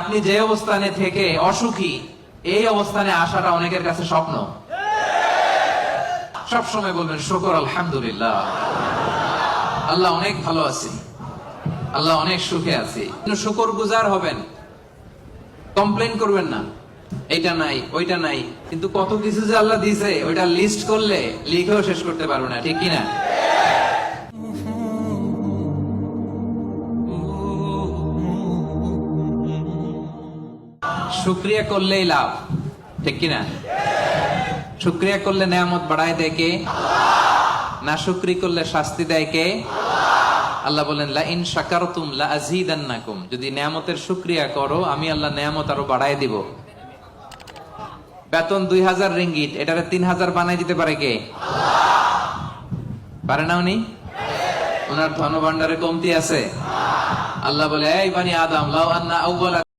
আপনি যে অবস্থানে থেকে অসুখী, এই অবস্থানে আসাটা অনেকের কাছে স্বপ্ন। সব সময় বলবেন শুকর আলহামদুলিল্লাহ, আল্লাহ অনেক ভালো আছি, আল্লাহ অনেক সুখে আছি। শুকর গুজার হবেন, কমপ্লেন করবেন না এইটা নাই ওইটা নাই। কিন্তু কত কিছু যে আল্লাহ দিয়েছে ওইটা লিস্ট করলে লিখেও শেষ করতে পারবে না, ঠিক কিনা? শুকরিয়া করলেই লাভ, ঠিক কিনা? শুকরিয়া করলে নেয়ামত বাড়ায় দেয় কে? না শুকরি করলে শাস্তি দেয় কে? আল্লাহ বলেন লা ইন শাকারতুম লা আযীদান্নাকুম, যদি নেয়ামতের শুকরিয়া করো আমি আল্লাহ নেয়ামত আরো বাড়ায় দিব। বেতন 2000 রিঙ্গিট, এটারে 3000 বানাই দিতে পারে কে? পারে না উনি? ওনার ধন ভান্ডারে কমতি আছে? আল্লাহ বলে এই বানি আদম লাউ আন্না আউওয়ালা